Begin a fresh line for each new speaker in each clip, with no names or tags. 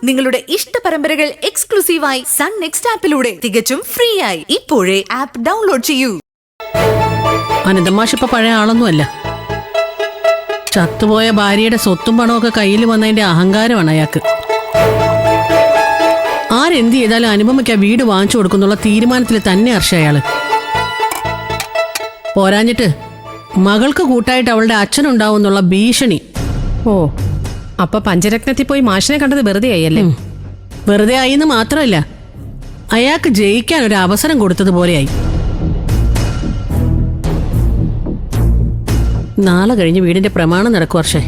നിങ്ങളുടെ ഇഷ്ട പരമ്പരകൾ എക്സ്ക്ലൂസീവായി സൺ നെക്സ്റ്റ് ആപ്പിലൂടെ തികച്ചും ഫ്രീ ആയി ഇപ്പോഴേ ആപ്പ് ഡൗൺലോഡ് ചെയ്യൂ.
അനന്തമാഷ് ഇപ്പൊ പഴയ ആളൊന്നുമല്ല. ചത്തുപോയ ഭാര്യയുടെ സ്വത്തും പണമൊക്കെ കയ്യിൽ വന്നതിന്റെ അഹങ്കാരമാണ് അയാൾക്ക്. ആരെന്ത് ചെയ്താലും അനുപമയ്ക്ക് ആ വീട് വാങ്ങിച്ചു കൊടുക്കുന്നുള്ള തീരുമാനത്തിൽ തന്നെ ഹർഷ അയാള്. പോരാഞ്ഞിട്ട് മകൾക്ക് കൂട്ടായിട്ട് അവളുടെ അച്ഛനുണ്ടാവും എന്നുള്ള ഭീഷണി.
ഓ, അപ്പൊ പഞ്ചരത്നത്തിൽ പോയി മാഷിനെ കണ്ടത് വെറുതെ ആയല്ലേ?
വെറുതെ ആയിന്ന് മാത്രമല്ല, അയാൾക്ക് ജയിക്കാൻ ഒരു അവസരം കൊടുത്തതുപോലെയായി. നാളെ കഴിഞ്ഞ് വീടിന്റെ പ്രമാണം നടക്കും വർഷേ.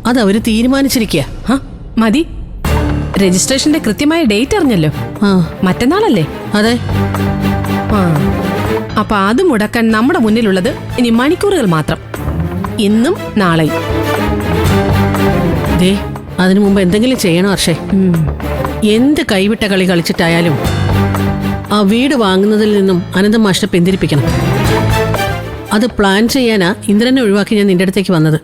അതവര് തീരുമാനിച്ചിരിക്കുക.
മതി, രജിസ്ട്രേഷന്റെ കൃത്യമായ ഡേറ്റ് അറിഞ്ഞല്ലോ. മറ്റന്നാളല്ലേ?
അതെ.
അപ്പൊ അത് മുടക്കാൻ നമ്മുടെ മുന്നിലുള്ളത് ഇനി മണിക്കൂറുകൾ മാത്രം. ഇന്നും നാളെയും.
അതിനു മുമ്പ് എന്തെങ്കിലും ചെയ്യണം ഹർഷേ. എന്ത് കൈവിട്ട കളി കളിച്ചിട്ടായാലും ആ വീട് വാങ്ങുന്നതിൽ നിന്നും അനന്തമാഷിനെ പിന്തിരിപ്പിക്കണം. അത് പ്ലാൻ ചെയ്യാനാ ഇന്ദ്രനെ ഒഴിവാക്കി ഞാൻ നിന്റെ അടുത്തേക്ക് വന്നത്.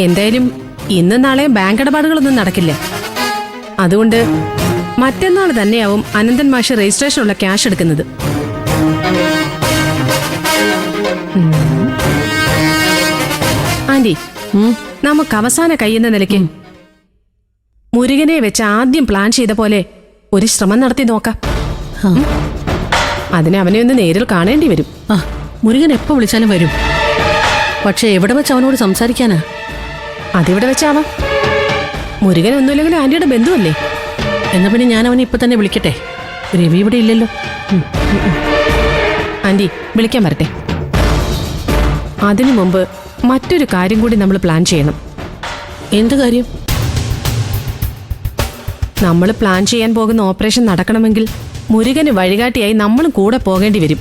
എന്തായാലും ഇന്നും നാളെയും ബാങ്ക് ഇടപാടുകളൊന്നും നടക്കില്ല. അതുകൊണ്ട് മറ്റന്നാൾ തന്നെയാവും അനന്തൻ മാഷ് രജിസ്ട്രേഷനുള്ള ക്യാഷ് എടുക്കുന്നത്. ആന്റി, നമുക്ക് അവസാന കൈയെന്ന നിലയ്ക്ക് മുരുകനെ വെച്ച് ആദ്യം പ്ലാൻ ചെയ്ത പോലെ ഒരു ശ്രമം നടത്തി നോക്കാം. അതിന് അവനെ ഒന്ന് നേരിൽ കാണേണ്ടി വരും.
മുരുകൻ എപ്പോ വിളിച്ചാലും വരും. പക്ഷെ എവിടെ വെച്ച് അവനോട് സംസാരിക്കാനാ?
അതിവിടെ വെച്ചാവാം. മുരുകൻ ഒന്നുമില്ലെങ്കിലും ആന്റിയുടെ ബന്ധുവല്ലേ.
എന്നാ പിന്നെ ഞാൻ അവനെ ഇപ്പൊ തന്നെ വിളിക്കട്ടെ. രവി ഇവിടെ ഇല്ലല്ലോ.
ആന്റി, വിളിക്കാൻ വരട്ടെ. അതിനു മുമ്പ് മറ്റൊരു കാര്യം കൂടി നമ്മൾ പ്ലാൻ ചെയ്യണം.
എന്ത് കാര്യം?
നമ്മൾ പ്ലാൻ ചെയ്യാൻ പോകുന്ന ഓപ്പറേഷൻ നടക്കണമെങ്കിൽ മുരുകന് വഴികാട്ടിയായി നമ്മളും കൂടെ പോകേണ്ടി വരും.